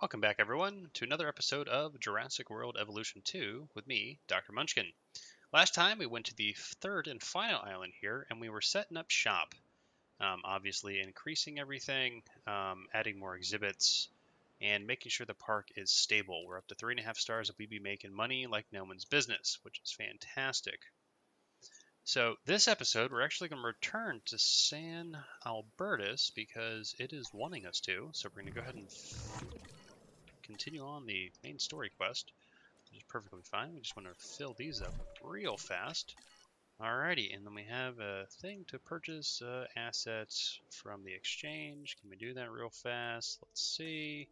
Welcome back, everyone, to another episode of Jurassic World Evolution 2 with me, Dr. Munchkin. Last time we went to the third and final island here, and we were setting up shop. Obviously increasing everything, adding more exhibits, and making sure the park is stable. We're up to 3.5 stars and we'd be making money like no one's business, which is fantastic. So this episode, we're actually going to return to San Albertus because it is wanting us to. So we're going to go ahead and continue on the main story quest, which is perfectly fine. We just want to fill these up real fast. Alrighty, and then we have a thing to purchase assets from the exchange. Can we do that real fast? Let's see.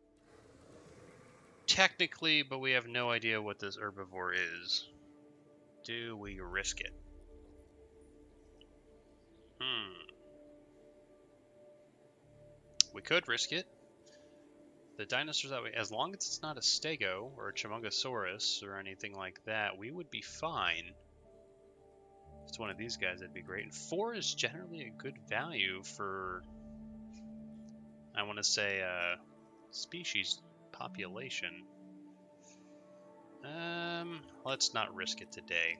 Technically, but we have no idea what this herbivore is. Do we risk it? We could risk it. The dinosaurs that way, as long as it's not a stego or a Qianzhousaurus or anything like that, we would be fine. If it's one of these guys, that'd be great. And 4 is generally a good value for, I want to say, species population. Let's not risk it today.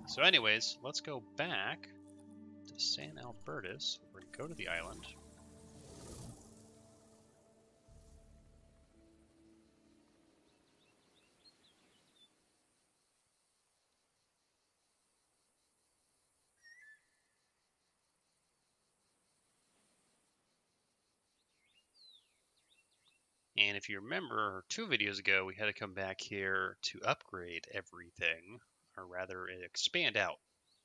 So anyways, let's go back to San Albertus. We're going to go to the island. And if you remember 2 videos ago, we had to come back here to upgrade everything, or rather expand out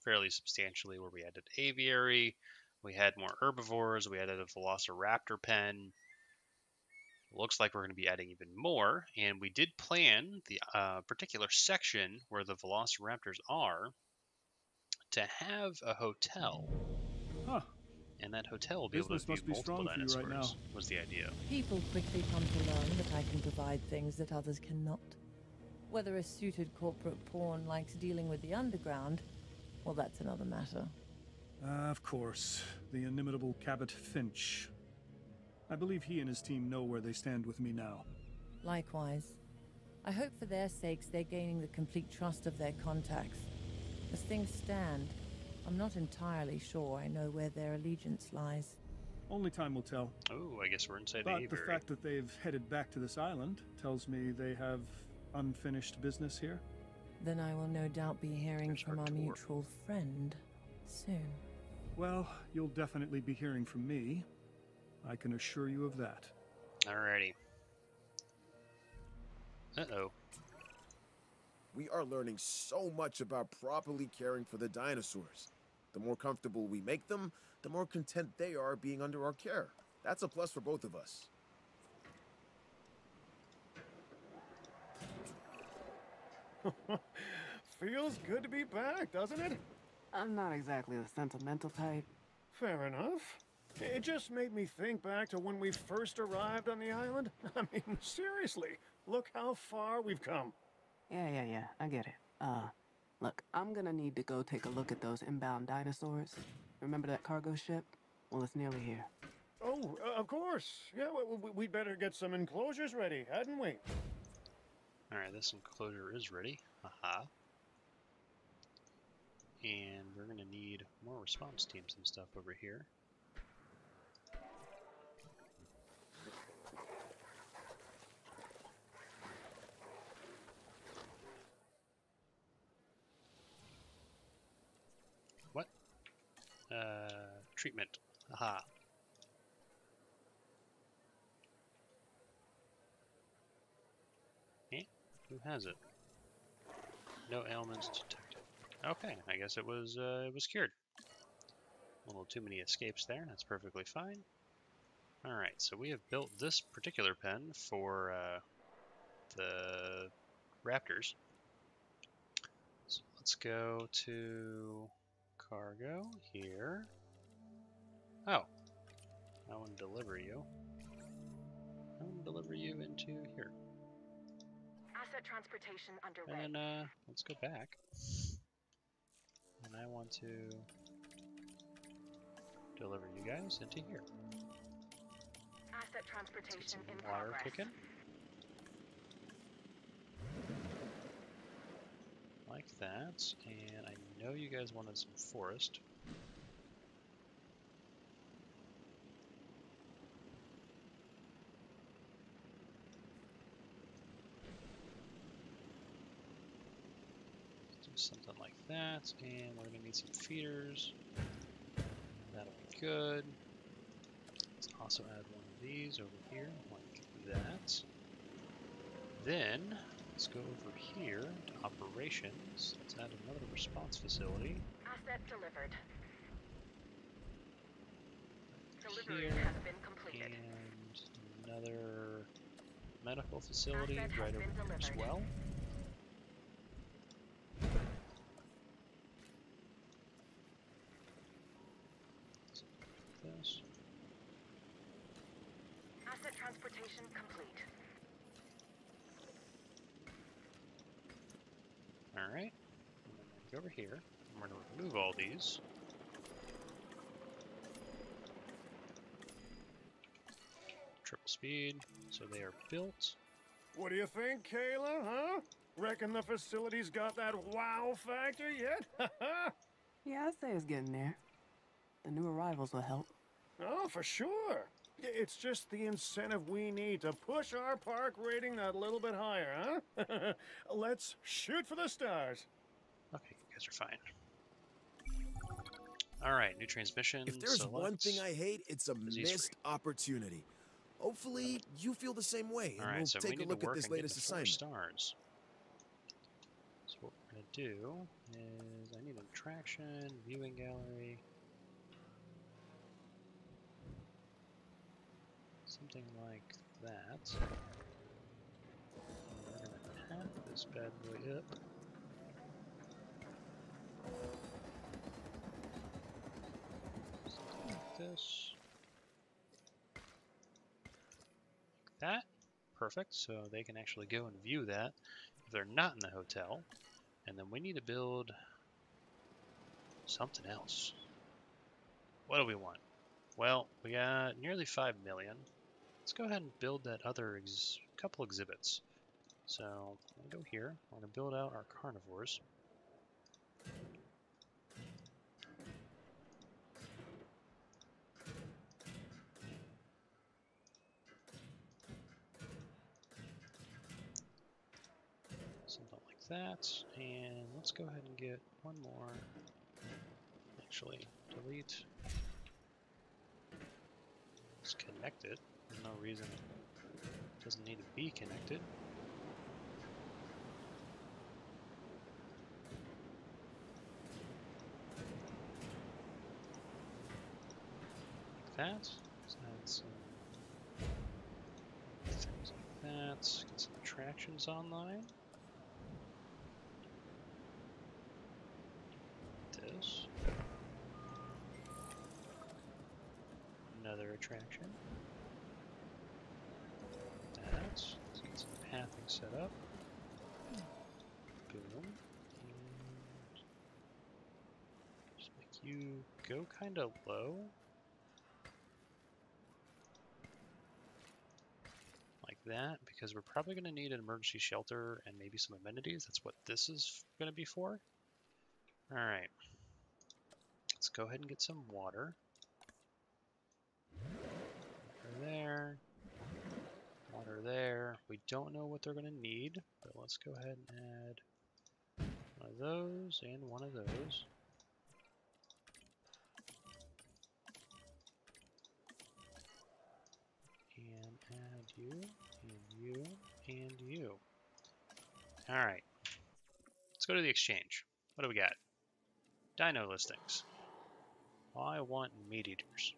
fairly substantially, where we added Aviary, we had more herbivores, we added a Velociraptor pen. Looks like we're going to be adding even more, and we did plan the particular section where the Velociraptors are to have a hotel. Huh. And that hotel will be able to view multiple dinosaurs, right now. Was the idea. People quickly come to learn that I can provide things that others cannot. Whether a suited corporate pawn likes dealing with the underground, well, that's another matter. Of course. The inimitable Cabot Finch. I believe he and his team know where they stand with me now. Likewise. I hope for their sakes they're gaining the complete trust of their contacts. As things stand, I'm not entirely sure I know where their allegiance lies. Only time will tell. Oh, I guess we're inside the But Aviary. the fact that they've headed back to this island tells me they have unfinished business here. Then I will no doubt be hearing from our mutual friend soon. Well, you'll definitely be hearing from me. I can assure you of that. Alrighty. Uh-oh. We are learning so much about properly caring for the dinosaurs. The more comfortable we make them, the more content they are being under our care. That's a plus for both of us. Feels good to be back, doesn't it? I'm not exactly the sentimental type. Fair enough. It just made me think back to when we first arrived on the island. I mean, seriously, look how far we've come. Yeah, I get it. Look, I'm gonna need to go take a look at those inbound dinosaurs. Remember that cargo ship? Well, it's nearly here. Oh, of course. Yeah, we'd better get some enclosures ready, hadn't we? Alright, this enclosure is ready. Haha. And we're going to need more response teams and stuff over here. What? Treatment. Aha. Eh? Who has it? No ailments detected. Okay, I guess it was cured. A little too many escapes there. That's perfectly fine. All right, so we have built this particular pen for the Raptors. So let's go to cargo here. Oh, I want to deliver you. I want to deliver you into here. Asset transportation underway. And let's go back. And I want to deliver you guys into here. Asset transportation in Water progress. cooking. Like that, and I know you guys wanted some forest. Let's do something like that, and we're gonna need some feeders. That'll be good. Let's also add one of these over here, like that. Then, let's go over here to operations. Let's add another response facility. Asset delivered. Delivery Here, has been completed. and another medical facility Asset has right over been here as delivered. well. This. Asset transportation complete. Alright, and then we're go over here, and we're going to remove all these. Triple speed, so they are built. What do you think, Kayla, huh? Reckon the facility's got that wow factor yet? Yeah, I'd say it's getting there. The new arrivals will help. Oh, for sure. It's just the incentive we need to push our park rating that little bit higher, huh? Let's shoot for the stars. Okay, you guys are fine. Alright, new transmission. If there's one select. thing I hate, it's a Disease missed opportunity. Hopefully, you feel the same way, and Alright, we'll so we take a need look to at work this and get latest the 4 assignment. stars. So what we're going to do is I need an attraction, viewing gallery. Something like that. And we're going to tap this bad boy up. Something like this. Like that. Perfect. So they can actually go and view that if they're not in the hotel. And then we need to build something else. What do we want? Well, we got nearly 5 million. Let's go ahead and build that other couple exhibits. So I'm going to go here. I'm going to build out our carnivores. Something like that. And let's go ahead and get one more. Actually, delete. Let's connect it. There's no reason it doesn't need to be connected. Like that. Let's add some things like that. Get some attractions online. This. Another attraction. That. Let's get some pathing set up. Boom. And just make you go kind of low. Like that, because we're probably going to need an emergency shelter and maybe some amenities. That's what this is going to be for. Alright. Let's go ahead and get some water. Water there. Water there. We don't know what they're going to need, but let's go ahead and add one of those and one of those. And add you, and you, and you. Alright. Let's go to the exchange. What do we got? Dino listings. I want meat eaters.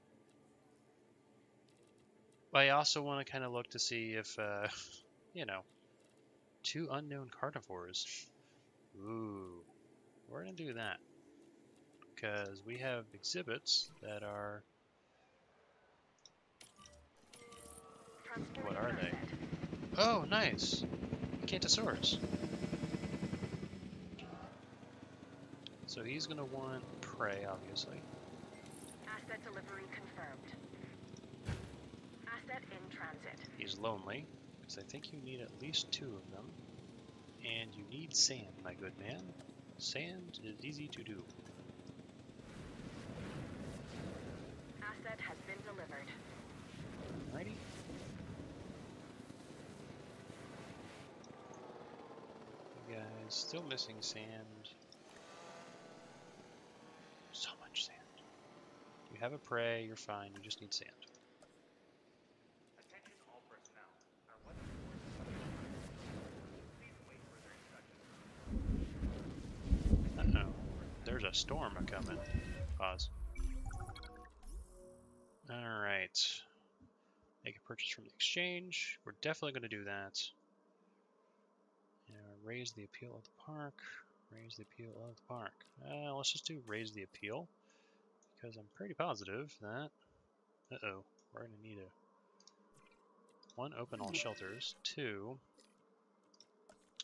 But I also want to kind of look to see if, you know, 2 unknown carnivores. Ooh, we're going to do that. Because we have exhibits that are... What are they? Oh, nice! Qianzhousaurus. So he's going to want prey, obviously. Asset delivery confirmed. Asset in transit. He's lonely, because I think you need at least 2 of them. And you need sand, my good man. Sand is easy to do. Asset has been delivered. Alrighty. You guys still missing sand. So much sand. You have a prey, you're fine, you just need sand. Attention all personnel. Our weather report. Please wait for their instructions. Uh-oh. There's a storm a-coming. Pause. Alright. Make a purchase from the exchange. We're definitely going to do that. Raise the appeal of the park. Raise the appeal of the park. Let's just do raise the appeal. Because I'm pretty positive that... Uh-oh. We're going to need a... 1, open all shelters. 2,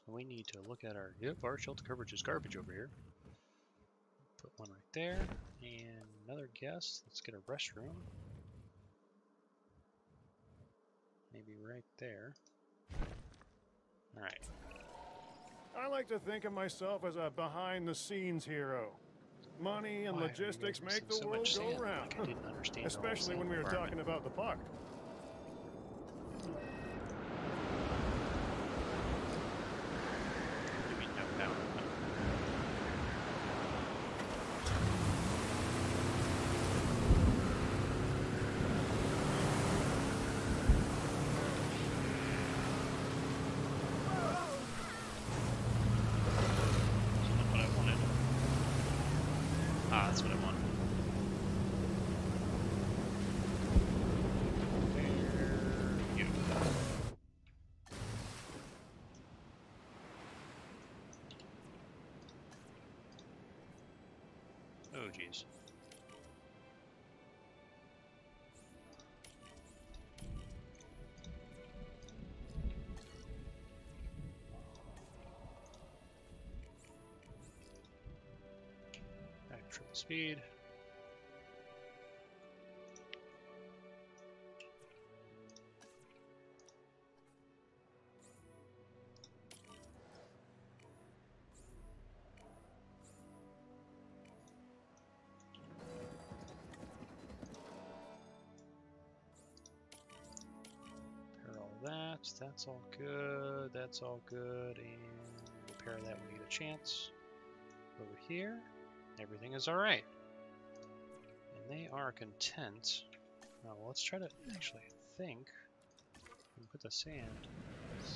we need to look at our... Yep, our shelter coverage is garbage over here. Put 1 right there. And another guest. Let's get a restroom. Maybe right there. Alright. I like to think of myself as a behind-the-scenes hero. Money and Why are you logistics guys make the missing so world much go sand? round. Like, I didn't understand the whole Especially sand when we were requirement. talking about the park. You mean no power? That's not what I wanted. Ah, that's what I wanted. There you go. Oh, jeez. Back triple speed. Repair all that. That's all good. That's all good. And repair that when we get a chance. Over here, everything is alright. And they are content. Well, let's try to actually think. We can put the sand,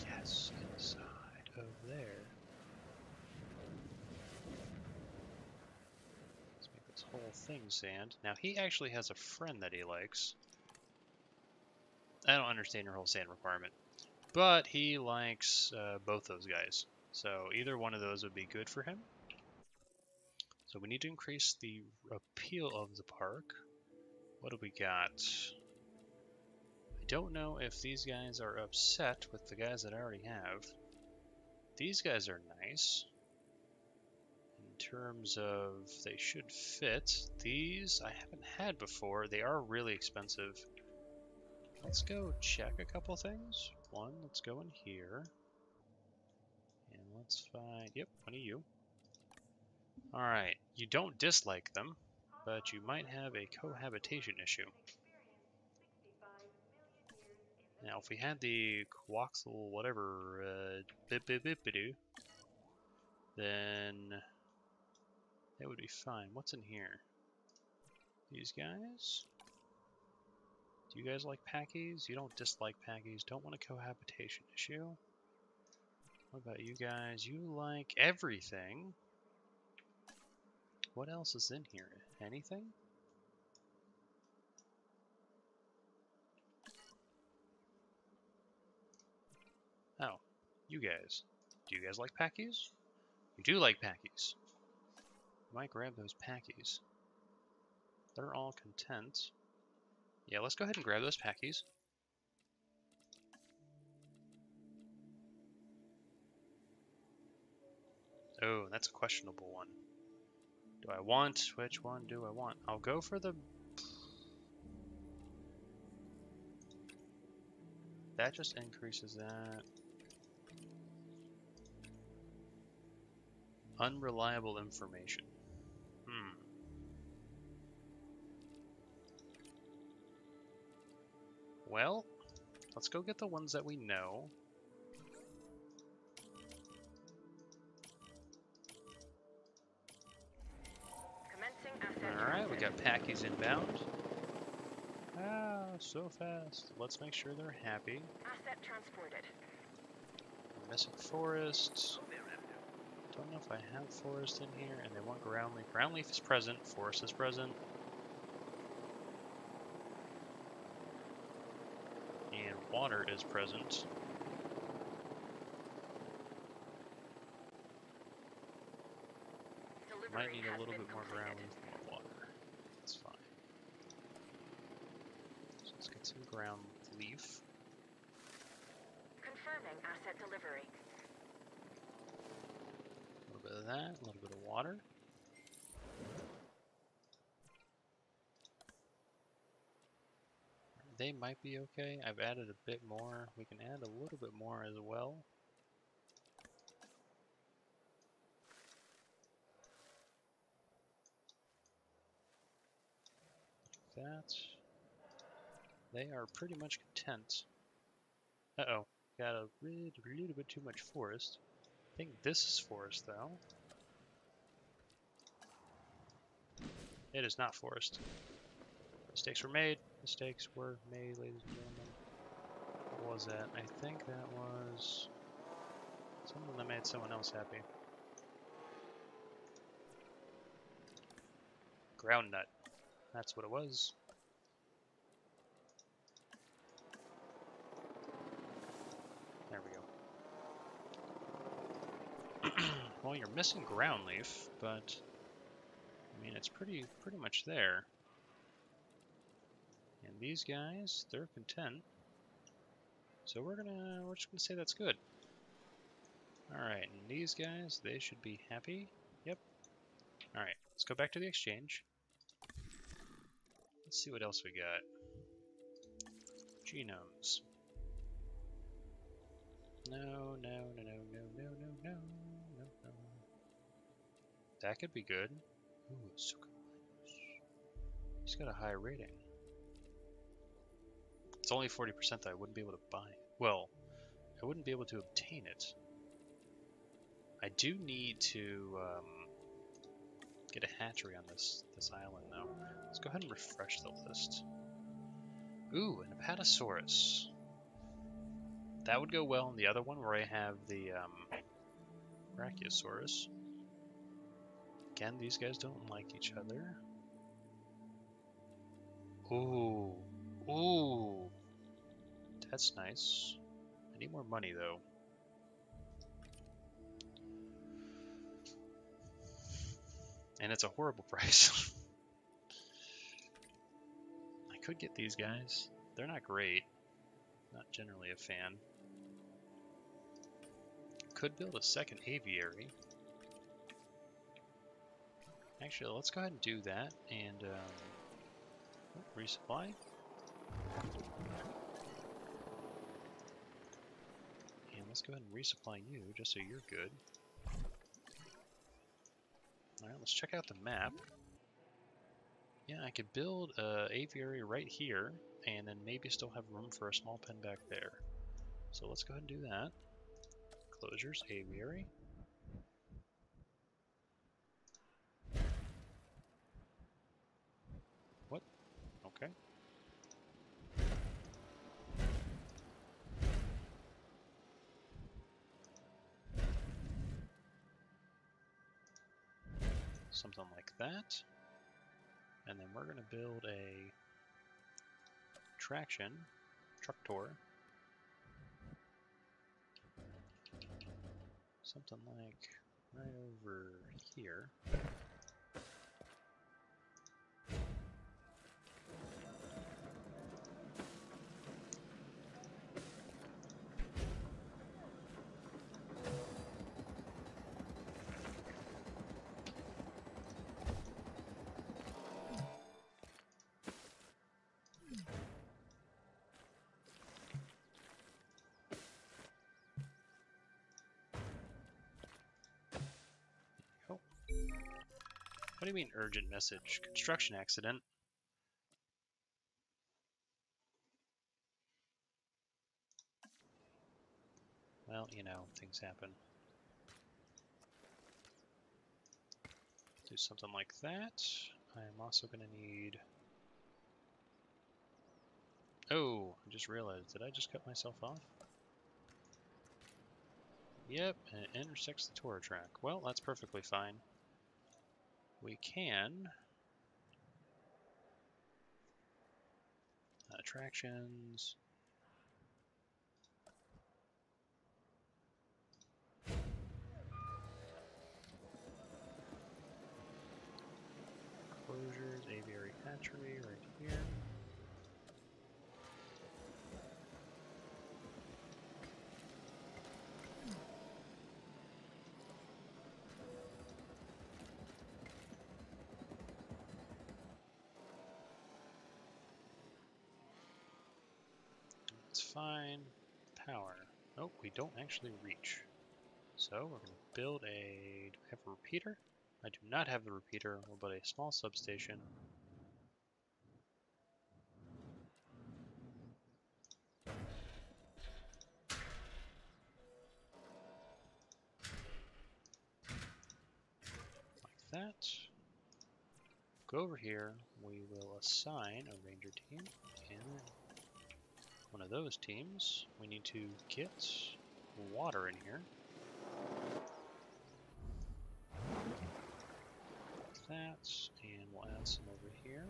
yes, inside of there. Let's make this whole thing sand. Now, he actually has a friend that he likes. I don't understand your whole sand requirement. But he likes both those guys. So either one of those would be good for him. So we need to increase the appeal of the park. What do we got? I don't know if these guys are upset with the guys that I already have. These guys are nice. In terms of they should fit. These I haven't had before. They are really expensive. Let's go check a couple things. One, let's go in here. And let's find, yep, one of you. Alright, you don't dislike them, but you might have a cohabitation issue. Now, if we had the coaxial whatever, bip-bip-bip-a-doo, then that would be fine. What's in here? These guys? Do you guys like packies? You don't dislike packies. Don't want a cohabitation issue. What about you guys? You like everything. What else is in here? Anything? Oh, you guys. Do you guys like packies? You do like packies. Might grab those packies. They're all content. Yeah, let's go ahead and grab those packies. Oh, that's a questionable one. Do I want? Which one do I want? I'll go for the... That just increases that. Unreliable information. Well, let's go get the ones that we know. Alright, we got Packies inbound. Ah, so fast. Let's make sure they're happy. Asset transported. Missing forest. Don't know if I have forest in here, and they want ground leaf. Ground leaf is present, forest is present. And water is present. Might need a little bit more ground leaf, more water. That's fine. So let's get some ground leaf. Confirming asset delivery. A little bit of that, a little bit of water. They might be okay. I've added a bit more. We can add a little bit more as well. That. They are pretty much content. Uh-oh. Got a little bit too much forest. I think this is forest, though. It is not forest. Mistakes were made. Mistakes were made, ladies and gentlemen. What was that? I think that was something that made someone else happy. Ground nut. That's what it was. There we go. Well, you're missing ground leaf, but I mean it's pretty much there. And these guys, they're content. So we're just gonna say that's good. Alright, and these guys, they should be happy. Yep. Alright, let's go back to the exchange. Let's see what else we got. Genomes. No. That could be good. Ooh, Dsungaripterus. He's got a high rating. It's only 40% that I wouldn't be able to buy it. Well, I wouldn't be able to obtain it. I do need to get a hatchery on this island, though. Let's go ahead and refresh the list. Ooh, an Apatosaurus. That would go well in the other one where I have the Brachiosaurus. Again, these guys don't like each other. Ooh. Ooh. That's nice. I need more money, though. And it's a horrible price. I could get these guys. They're not great. Not generally a fan. Could build a second aviary. Actually, let's go ahead and do that and resupply. And let's go ahead and resupply you just so you're good. Alright, let's check out the map. Yeah, I could build an aviary right here and then maybe still have room for a small pen back there. So let's go ahead and do that. Closures, aviary. What? Okay. Something like that. And then we're going to build a traction tractor. Something like right over here. What do you mean urgent message? Construction accident. Well, you know, things happen. Do something like that. I'm also going to need... Oh, I just realized, did I just cut myself off? Yep, and it intersects the tour track. Well, that's perfectly fine. We can... attractions... Closures, aviary hatchery right here. It's fine. Power. Oh, we don't actually reach. So we're going to build a... Do I have a repeater? I do not have the repeater. We'll build a small substation. Like that. Go over here. We will assign a ranger team. And one of those teams, we need to get water in here. That, and we'll add some over here.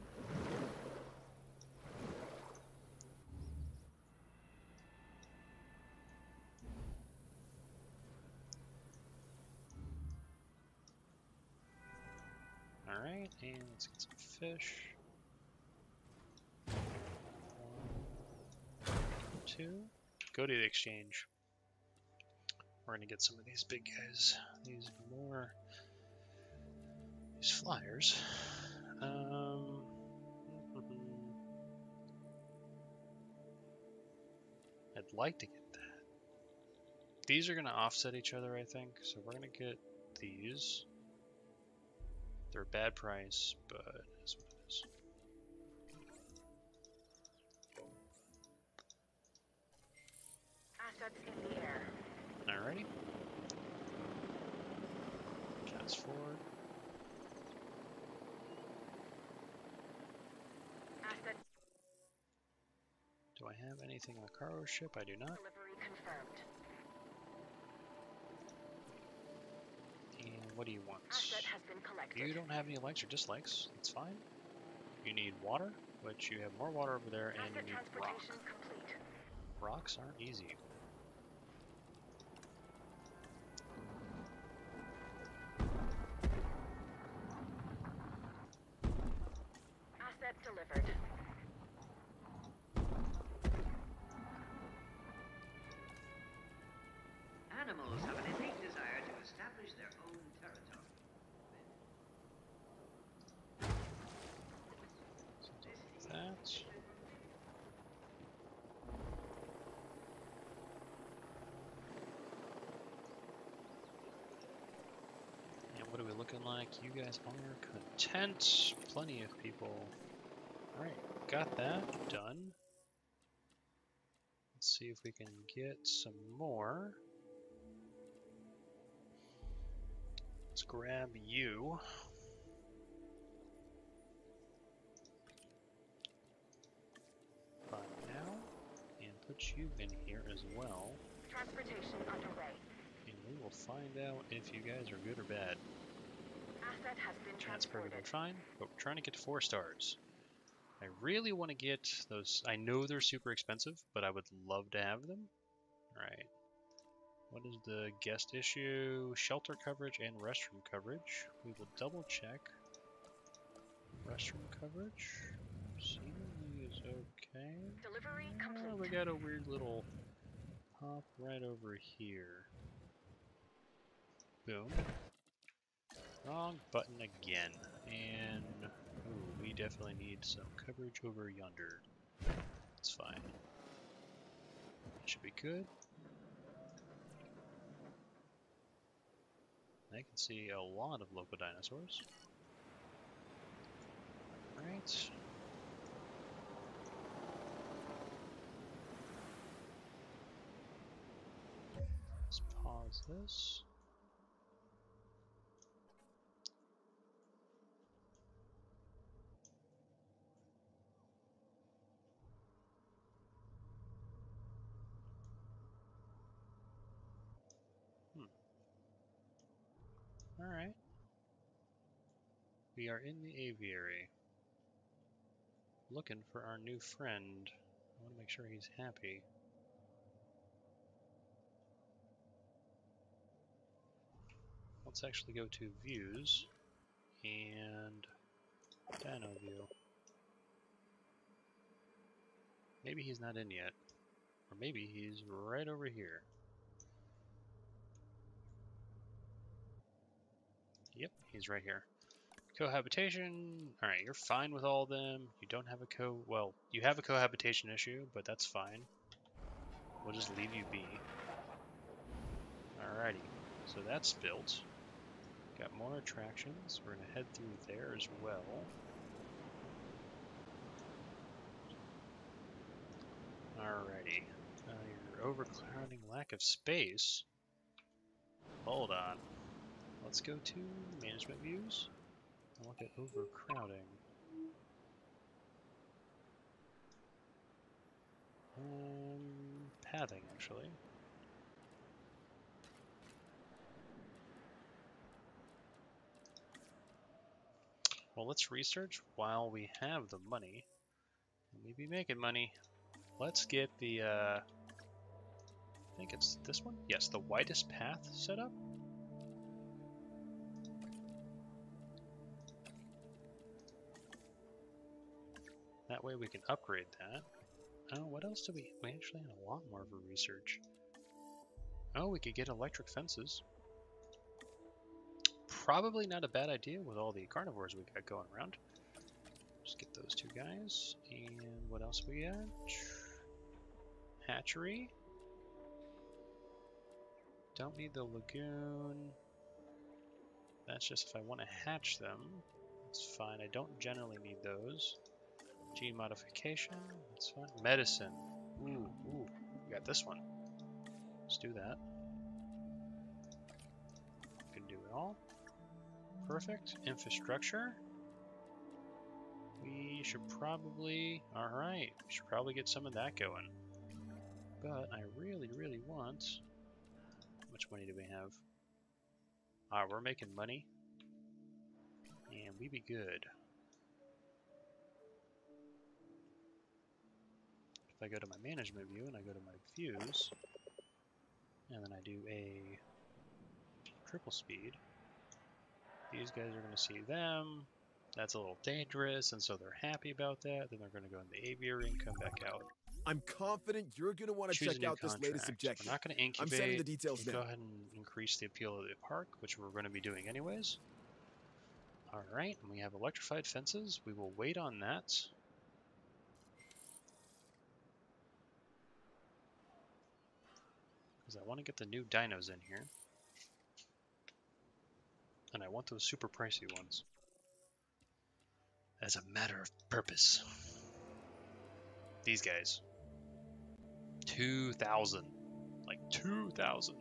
Alright, and let's get some fish. 1, 2. Go to the exchange. We're gonna get some of these big guys. These flyers. I'd like to get that. These are gonna offset each other, I think. So we're gonna get these. They're a bad price, but that's what it is. Assets in the air. Alrighty. Fast forward. Asset Do I have anything on the cargo ship? I do not. delivery confirmed. And what do you want? Asset has been collected. You don't have any likes or dislikes. That's fine. You need water, which you have more water over there, and you Asset need rock. transportation complete. Rocks aren't easy. Asset delivered. Animals have an innate desire to establish their own territory. That. And what are we looking like? You guys are content. Plenty of people. Alright, got that done. Let's see if we can get some more. Let's grab you. By now, and put you in here as well. Transportation underway. And we will find out if you guys are good or bad. Asset has been That's transported. perfectly fine, but we're trying to get to 4 stars. I really want to get those. I know they're super expensive, but I would love to have them. Alright. What is the guest issue? Shelter coverage and restroom coverage. We will double check. Restroom coverage. Seemingly is okay. Delivery complete. We got a weird little hop right over here. Boom. Wrong button again. And ooh, we definitely need some coverage over yonder. It's fine. Should be good. I can see a lot of local dinosaurs. Let's pause this. Alright. We are in the aviary. Looking for our new friend. I want to make sure he's happy. Let's actually go to views and Dino view. Maybe he's not in yet. Or maybe he's right over here. Yep, he's right here. Cohabitation. Alright, you're fine with all of them. You don't have a well, you have a cohabitation issue, but that's fine. We'll just leave you be. Alrighty, so that's built. Got more attractions. We're gonna head through there as well. Alrighty. Your overcrowding, lack of space. Hold on. Let's go to management views and look at overcrowding. Pathing, actually. Well, let's research while we have the money. We be making money. Let's get the, I think it's this one? Yes, the widest path set up. That way we can upgrade that. Oh, what else do we actually had a lot more for research. Oh, we could get electric fences. Probably not a bad idea with all the carnivores we got going around. Just get those two guys. And what else we got? Hatchery. Don't need the lagoon. That's just if I want to hatch them. That's fine. I don't generally need those. Gene modification. That's fine. Medicine. Ooh, we got this one. Let's do that. Can do it all. Perfect. Infrastructure. We should probably... Alright, we should probably get some of that going. But I really, really want... How much money do we have? Alright, we're making money. And we be good. If I go to my management view and I go to my views, and then I do a triple speed, these guys are going to see them. That's a little dangerous, and so they're happy about that. Then they're going to go in the aviary and come back out. I'm confident you're going to want to check out this latest objective. We're not going to incubate. I'm sending the details now. Go ahead and increase the appeal of the park, which we're going to be doing anyways. Alright, and we have electrified fences. We will wait on that. Because I want to get the new dinos in here. And I want those super pricey ones. As a matter of purpose. These guys. 2,000. Like 2,000.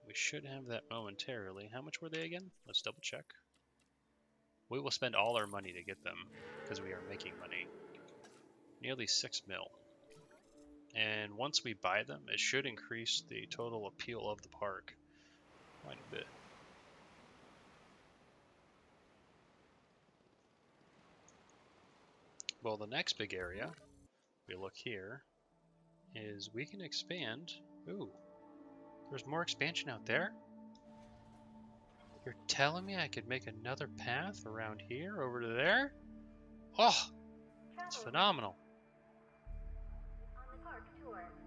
We should have that momentarily. How much were they again? Let's double check. We will spend all our money to get them because we are making money. Nearly 6 mil. And once we buy them, it should increase the total appeal of the park quite a bit. Well, the next big area, we look here, is we can expand. Ooh, there's more expansion out there? You're telling me I could make another path around here over to there? Oh, it's phenomenal.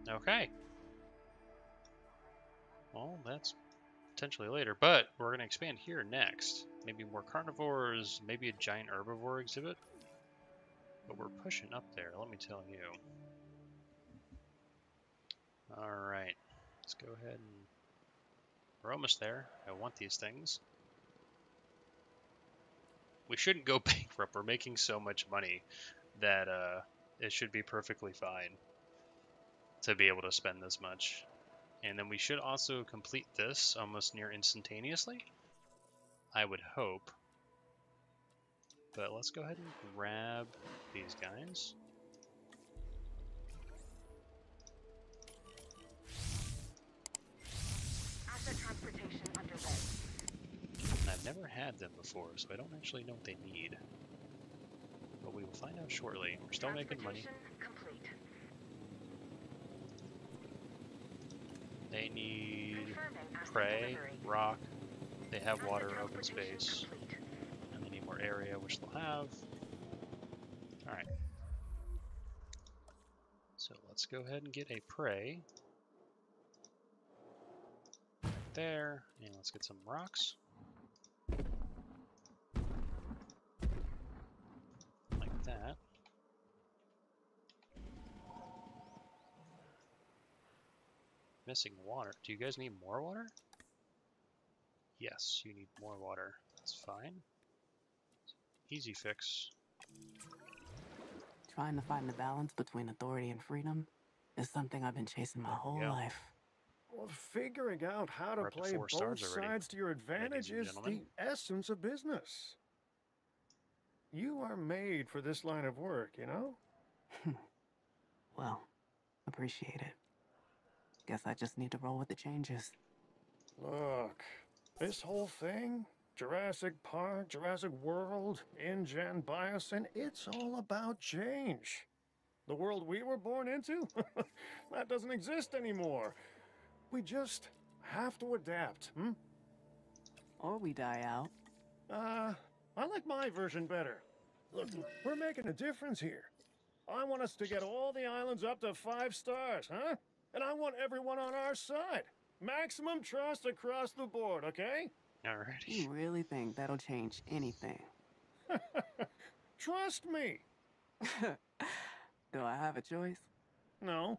Okay. Well, that's potentially later, but we're going to expand here next. Maybe more carnivores, maybe a giant herbivore exhibit. But we're pushing up there, let me tell you. Alright, let's go ahead and We're almost there. I want these things. We shouldn't go bankrupt. We're making so much money that it should be perfectly fine to be able to spend this much. And then we should also complete this almost near instantaneously, I would hope. But let's go ahead and grab these guys. Asset transportation underway. I've never had them before, so I don't actually know what they need. But we will find out shortly. We're still making money. Complete. They need Confirming asset prey, delivery. rock. They have Asset water, open transportation space. complete. And they need more area, which they'll have. Alright. So let's go ahead and get a prey. There. And let's get some rocks. Like that. Missing water. Do you guys need more water? Yes, you need more water. That's fine. Easy fix. Trying to find the balance between authority and freedom is something I've been chasing my whole life. Well, figuring out how to We're up to play 4 both stars already, sides to your advantage and is gentlemen. the essence of business. You are made for this line of work, you know? Well, appreciate it. Guess I just need to roll with the changes. Look, this whole thing, Jurassic Park, Jurassic World, InGen, Biosyn, it's all about change. The world we were born into, that doesn't exist anymore. We just have to adapt, Or we die out. I like my version better. Look, we're making a difference here. I want us to get all the islands up to 5 stars, huh? And I want everyone on our side. Maximum trust across the board, okay? Alrighty. You really think that'll change anything? Trust me. Do I have a choice? No.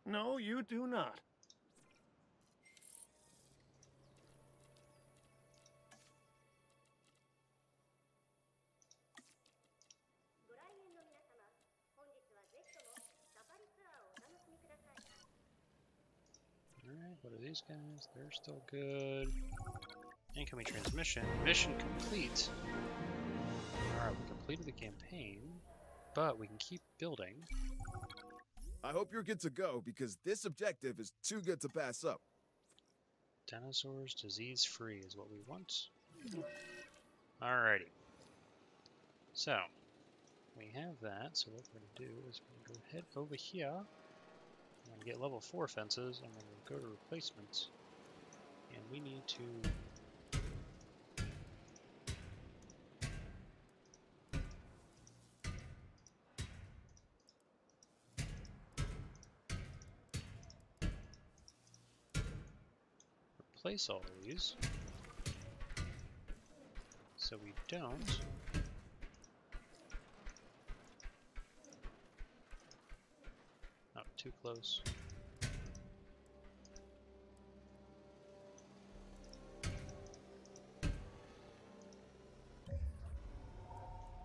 No, you do not. Alright, what are these guys? They're still good. Incoming transmission. Mission complete. Alright, we completed the campaign, but we can keep building. I hope you're good to go, because this objective is too good to pass up. Dinosaurs disease-free is what we want. Alrighty. So, we have that, so what we're going to do is we're going to go head over here. I'm going to get level 4 fences, and then we'll go to replacements. And we need to... replace all of these, so we don't not too close.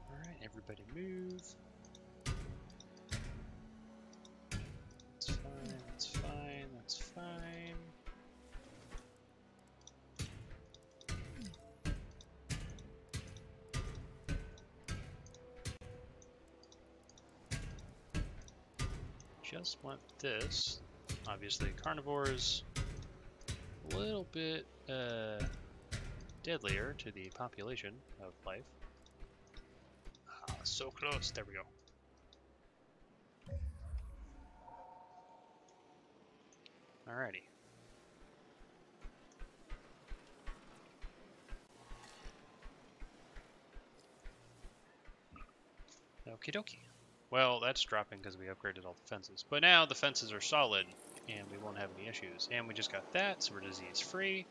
Alright, everybody move. That's fine, that's fine, that's fine. Just want this. Obviously, carnivores a little bit deadlier to the population of life. Ah, so close. There we go. Alrighty. Okie dokie. Well, that's dropping because we upgraded all the fences. But now the fences are solid, and we won't have any issues. And we just got that, so we're disease-free.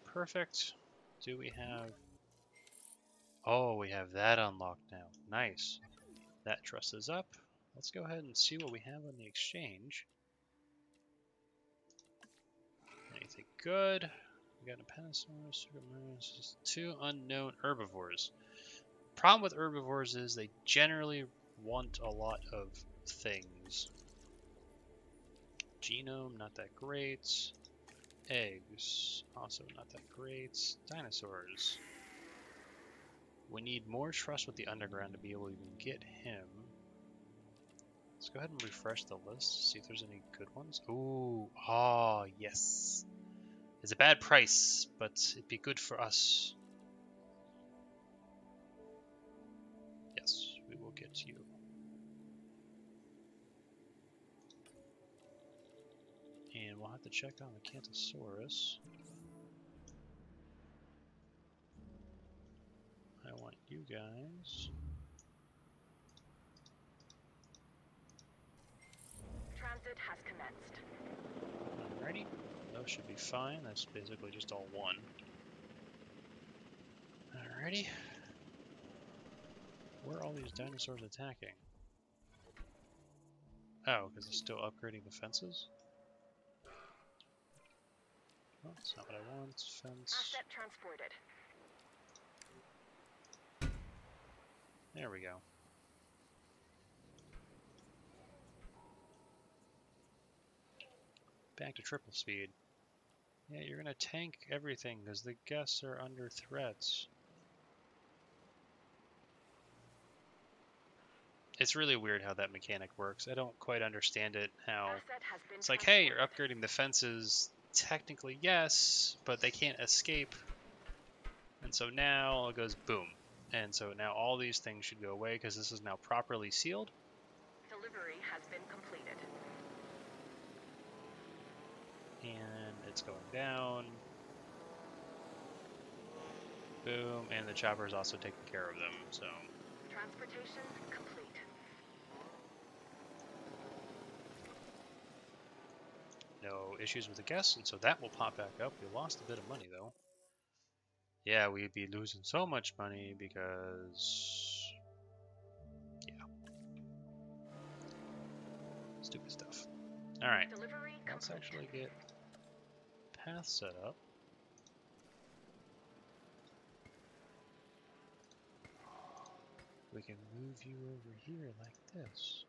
Perfect. Do we have... Oh, we have that unlocked now. Nice. That trust is up. Let's go ahead and see what we have on the exchange. Anything good. We got a Pteranodon, 2 unknown herbivores. Problem with herbivores is they generally want a lot of things. Genome, not that great. Eggs, also not that great. Dinosaurs. We need more trust with the underground to be able to even get him. Let's go ahead and refresh the list, see if there's any good ones. Ooh, ah, yes. It's a bad price, but it'd be good for us. Yes, we will get you. And we'll have to check on the Qianzhousaurus. I want you guys. Transit has commenced. Alrighty, those should be fine. That's basically just all one. Alrighty. Where are all these dinosaurs attacking? Oh, because it's still upgrading the fences? Oh, that's not what I want. Fence. Asset transported. There we go. Back to triple speed. Yeah, you're gonna tank everything because the guests are under threats. It's really weird how that mechanic works. I don't quite understand it. How Asset has been it's like, hey, you're transported. upgrading the fences. Technically, yes, but they can't escape. And so now it goes boom. And so now all these things should go away because this is now properly sealed. Delivery has been completed. And it's going down. Boom. And the chopper is also taking care of them. So Transportation complete. no issues with the guests. And so that will pop back up. We lost a bit of money though. Yeah, we'd be losing so much money because, yeah, stupid stuff. All right, Delivery let's complete. actually get path set up. We can move you over here like this.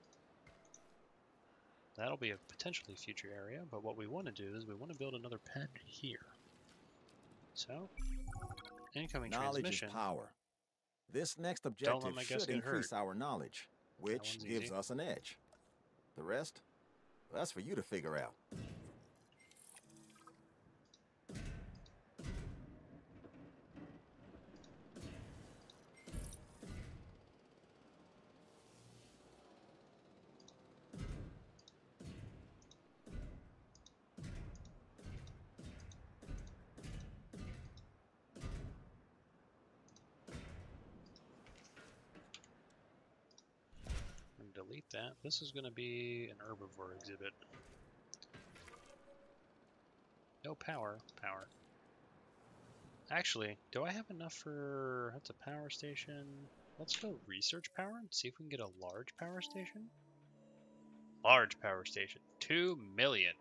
That'll be a potentially future area, but what we want to do is we want to build another pen here. So, incoming Knowledge transmission. is power. This next Don't let objective my guests should get hurt. increase our knowledge, which one's gives easy. us an edge. The rest, that's for you to figure out. And delete that. This is going to be an herbivore exhibit. No power. Power. Actually, do I have enough for... That's a power station. Let's go research power and see if we can get a large power station. Large power station. 2 million.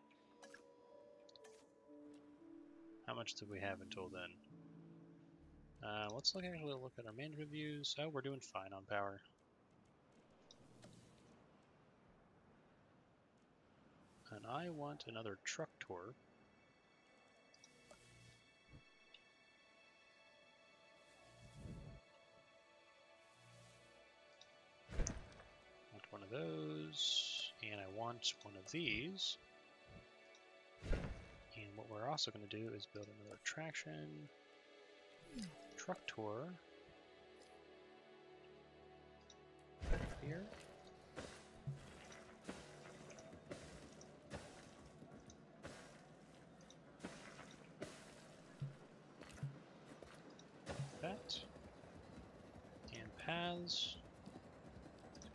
How much do we have until then? Let's actually look at our management views. Oh, we're doing fine on power. And I want another truck tour. I want one of those, and I want one of these. And what we're also going to do is build another attraction. Truck tour. Here. That. And paths.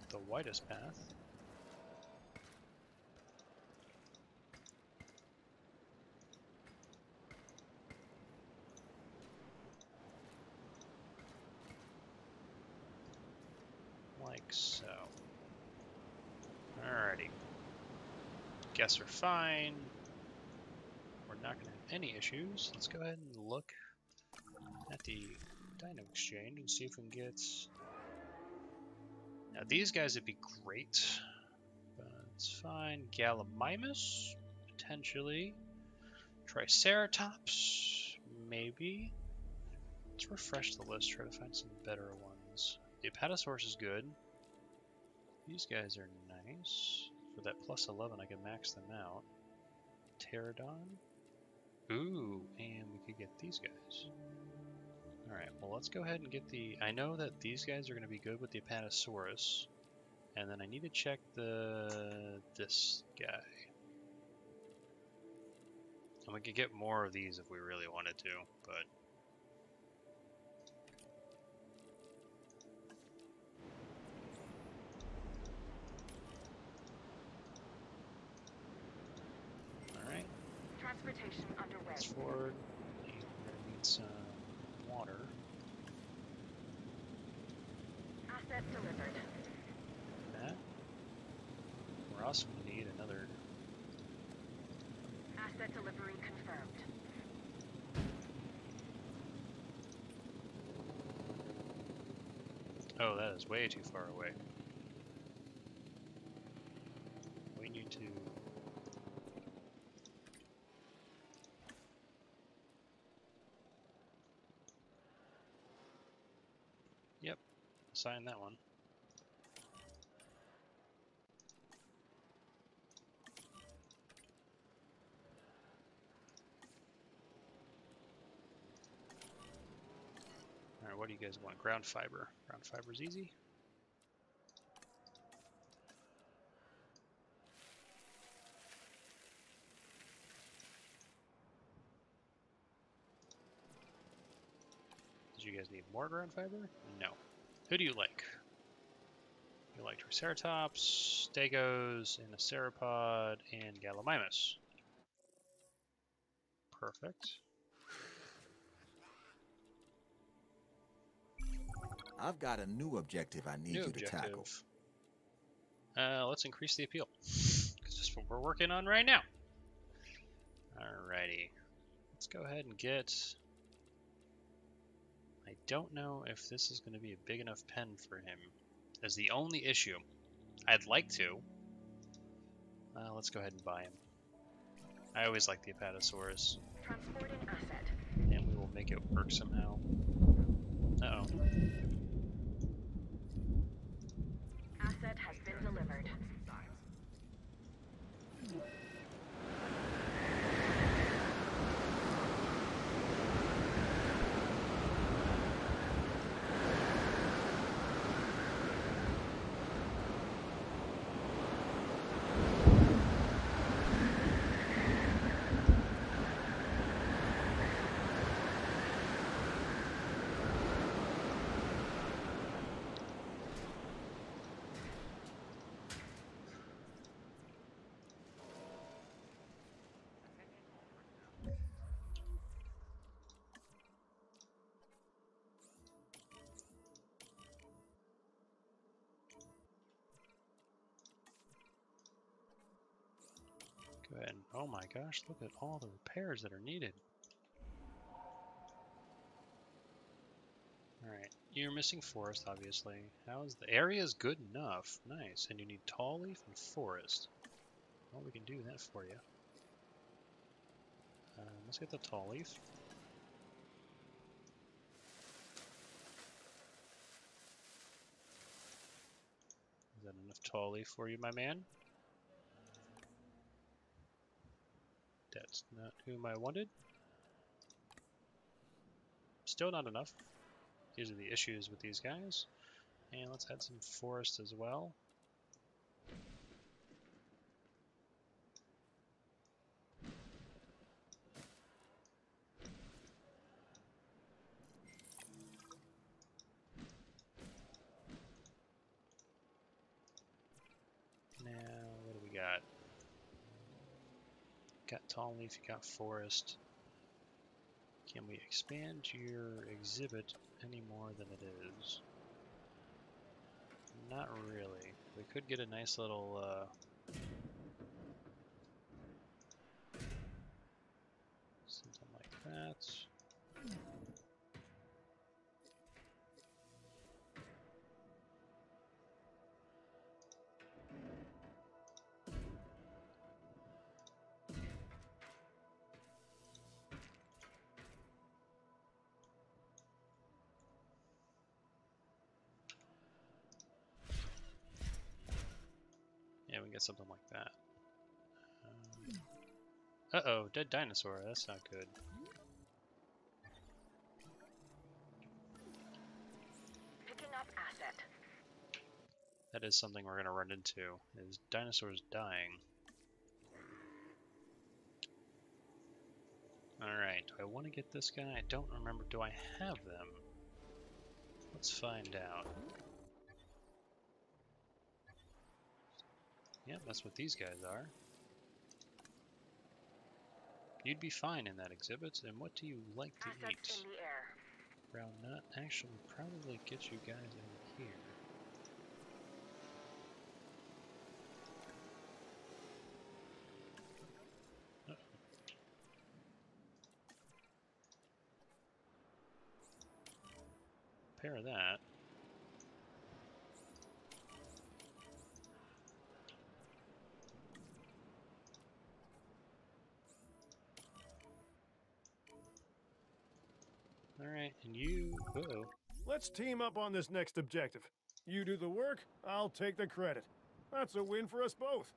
The widest path. Like so. Alrighty. Guests are fine. We're not going to any issues, let's go ahead and look at the Dino Exchange and see if we can get... Now these guys would be great, but it's fine. Gallimimus, potentially. Triceratops, maybe. Let's refresh the list, try to find some better ones. The Apatosaurus is good. These guys are nice. For that plus 11, I can max them out. Pteranodon. Ooh, and we could get these guys. Alright, well let's go ahead and get the... I know that these guys are going to be good with the Apatosaurus. And then I need to check this guy. And we could get more of these if we really wanted to, but... Alright. Transportation underway. Let's forward. We're gonna need some water. Asset delivered. That. We're also gonna need another... Asset delivery confirmed. Oh, that is way too far away. We need to... Yep, assign that one. Alright, what do you guys want? Ground fiber. Ground fiber's easy. Did you guys need more ground fiber? No. Who do you like? You like Triceratops, Stegos, and a Sauropod, and Gallimimus. Perfect. I've got a new objective I need New you objective. to tackle. Let's increase the appeal. Because that's what we're working on right now. Alrighty. Let's go ahead and get... I don't know if this is going to be a big enough pen for him. That's the only issue. I'd like to. Let's go ahead and buy him. I always like the Apatosaurus. Transporting asset. And we will make it work somehow. Uh-oh. Asset has been delivered. Go ahead. Oh my gosh, look at all the repairs that are needed. Alright, you're missing forest, obviously. How's the area is good enough. Nice. And you need tall leaf and forest. Well, we can do that for you. Let's get the tall leaf. Is that enough tall leaf for you, my man? That's not whom I wanted. Still not enough. These are the issues with these guys. And let's add some forest as well. Now, what do we got? Got tall leaf, you got forest. Can we expand your exhibit any more than it is? Not really. We could get a nice little that. Yeah, we can get something like that. Uh-oh, dead dinosaur. That's not good. Picking up asset. That is something we're going to run into, is dinosaurs dying. Alright, do I want to get this guy? I don't remember. Do I have them? Let's find out. Yep, that's what these guys are. You'd be fine in that exhibit, and what do you like to Assets eat? in the air. Brown nut actually probably gets you guys in here. Pair that. Alright, and you... Uh-oh. Let's team up on this next objective. You do the work, I'll take the credit. That's a win for us both.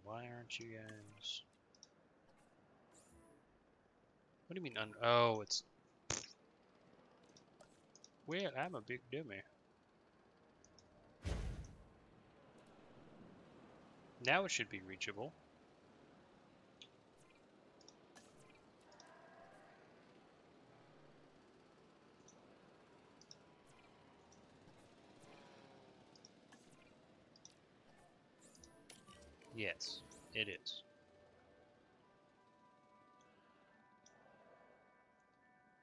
Why aren't you guys... What do you mean oh, it's... Well, I'm a big dummy. Now it should be reachable. Yes, it is.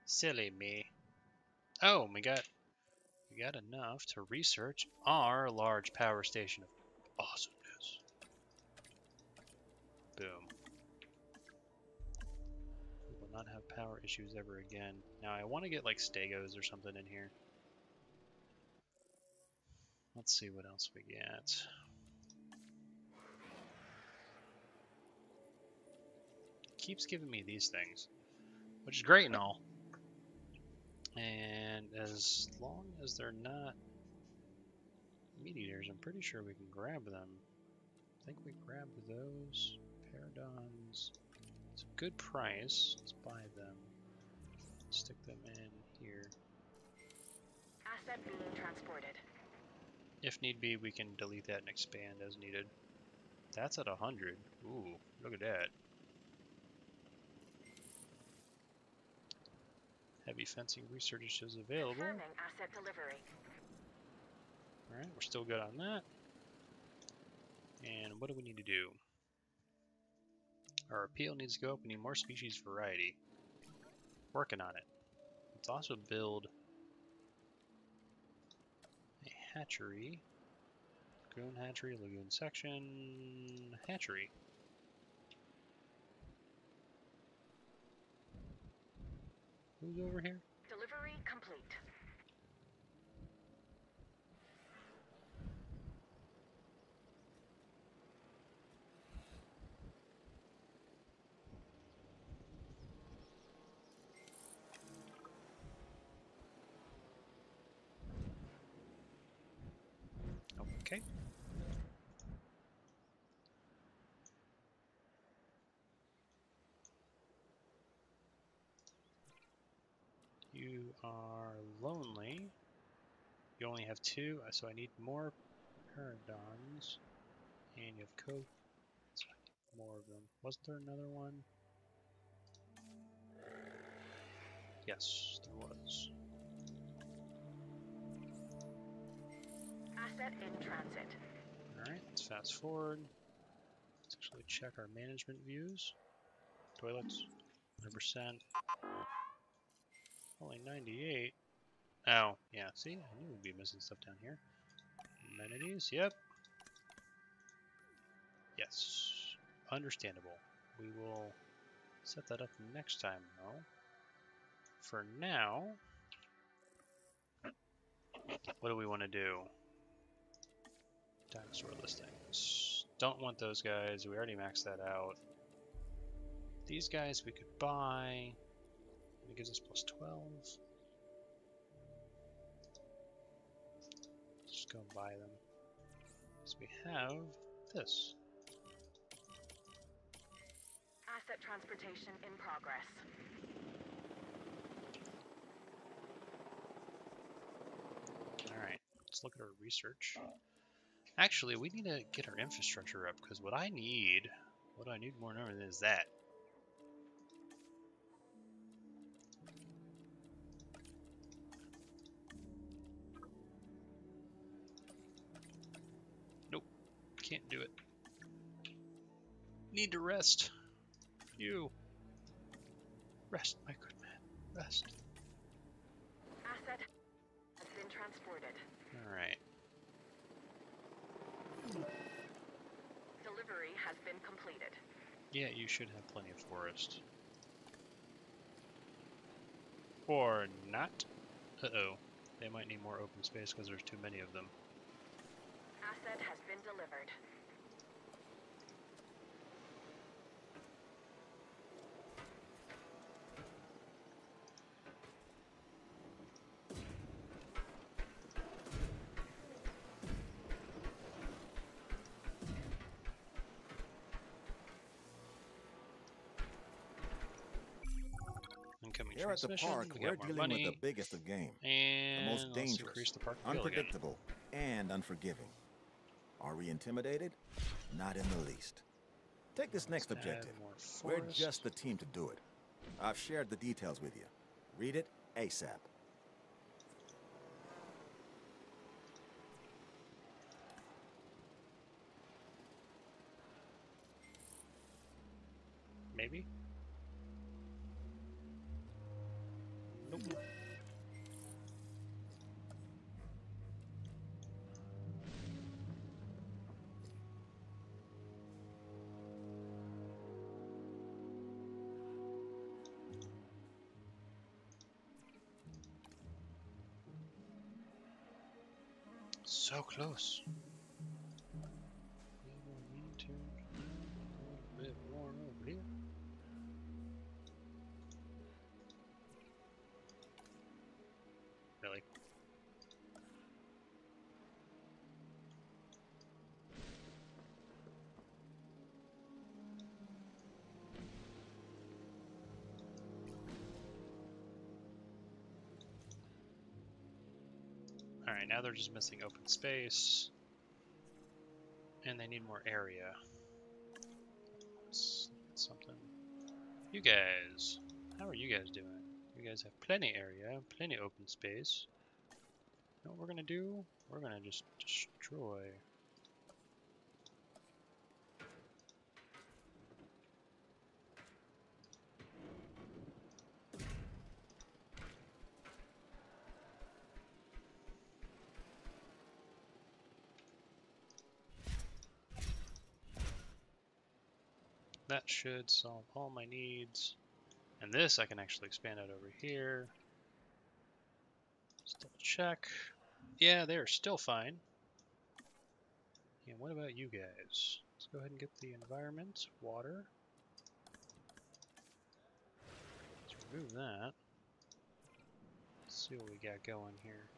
Silly me. Oh, we got enough to research our large power station of awesomeness. Boom. We will not have power issues ever again. Now I want to get like stegos or something in here. Let's see what else we get. Keeps giving me these things, which is great and all. And as long as they're not meat eaters, I'm pretty sure we can grab them. I think we grabbed those. Pteranodons. It's a good price. Let's buy them. Stick them in here. Asset being transported. If need be, we can delete that and expand as needed. That's at 100. Ooh, look at that. Heavy fencing research is available. Confirming asset delivery. Alright, we're still good on that. And what do we need to do? Our appeal needs to go up. We need more species variety. Working on it. Let's also build a hatchery. Lagoon hatchery, lagoon section, hatchery. Who's over here? Delivery complete. Okay. You are lonely. You only have 2, so I need more Pteranodons. And you have coat. So I need more of them. Wasn't there another one? Yes, there was. Asset in transit. Alright, let's fast forward. Let's actually check our management views. Toilets, 100%. Only 98. Oh, yeah, see? I knew we'd be missing stuff down here. Amenities, yep. Yes. Understandable. We will set that up next time, though. For now, what do we want to do? Dinosaur listings. Don't want those guys. We already maxed that out. These guys we could buy. It gives us plus 12. Just go buy them. So we have this. Asset transportation in progress. Alright, let's look at our research. Actually, we need to get our infrastructure up, because what I need more than everything is that. Nope, can't do it. Need to rest. You. Rest, my good man. Rest. Asset has been transported. Alright. Delivery has been completed. Yeah, you should have plenty of forest. Or not. Uh-oh. They might need more open space because there's too many of them. Asset has been delivered. Incoming Here at the transmission, park, we we're got more dealing money, with the biggest of game. and The most let's dangerous, increase the park bill again. unpredictable, and unforgiving. Are we intimidated? Not in the least. Take this next Let's add objective. more We're forest. just the team to do it. I've shared the details with you. Read it ASAP. Maybe? Nope. So close. We will need to do a little bit more over here. Really? Alright, now they're just missing open space. And they need more area. Let's look at something. You guys. How are you guys doing? You guys have plenty area, plenty open space. You know what we're gonna do? We're gonna just destroy. That should solve all my needs. And this I can actually expand out over here. Just double check. Yeah, they're still fine. And what about you guys? Let's go ahead and get the environment, water. Let's remove that. Let's see what we got going here.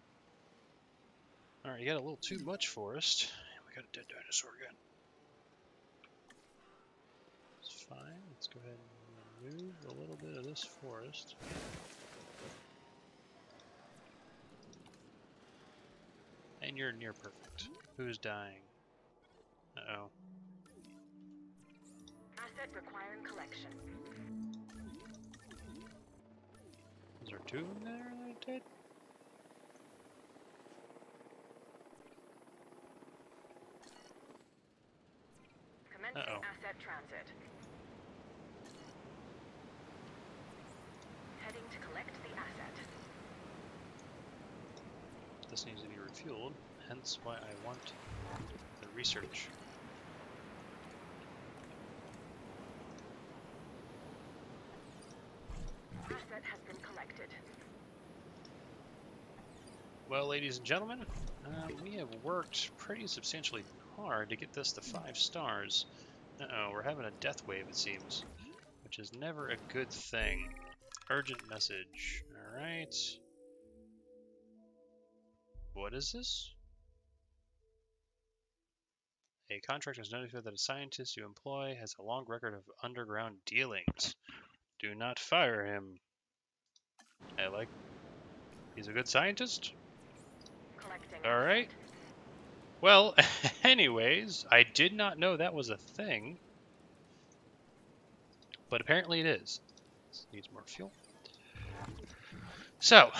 Alright, you got a little too much forest. We got a dead dinosaur again. It's fine. Let's go ahead and remove a little bit of this forest. And you're near perfect. Who's dying? Uh-oh. Asset requiring collection. Is there two in there that are dead? Commencing asset transit. Heading to collect the asset. This needs to be refueled, hence why I want the research. asset has been collected. Well, ladies and gentlemen, we have worked pretty substantially hard to get this to 5 stars. Uh-oh, we're having a death wave, it seems, which is never a good thing. Urgent message. Alright. What is this? A contractor has notified that a scientist you employ has a long record of underground dealings. Do not fire him. He's a good scientist? Collecting Alright. Well, anyways, I did not know that was a thing. But apparently it is. This needs more fuel. So,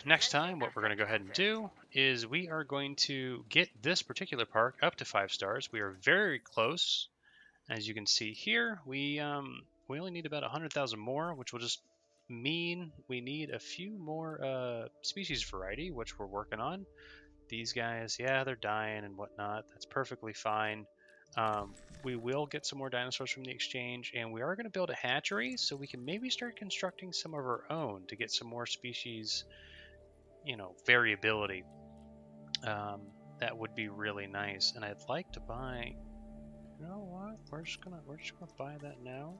next time what we're going to go ahead and do is we are going to get this particular park up to 5 stars. We are very close. As you can see here, we only need about 100,000 more, which will just mean we need a few more species variety, which we're working on. These guys, yeah, they're dying and whatnot. That's perfectly fine. We will get some more dinosaurs from the exchange, and we are going to build a hatchery so we can maybe start constructing some of our own to get some more species, variability. That would be really nice. And I'd like to buy. You know what? We're just gonna buy that now.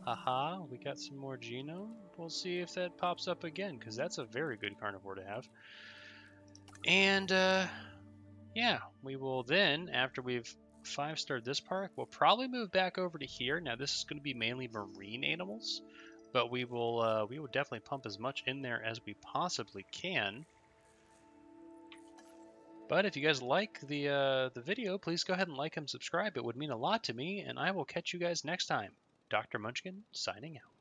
Haha, we got some more genome. We'll see if that pops up again, because that's a very good carnivore to have. And yeah, we will then, after we've 5-starred this park, we'll probably move back over to here. Now this is going to be mainly marine animals, but we will definitely pump as much in there as we possibly can. But if you guys like the video, please go ahead and like and subscribe. It would mean a lot to me, and I will catch you guys next time. Dr. Munchkin signing out.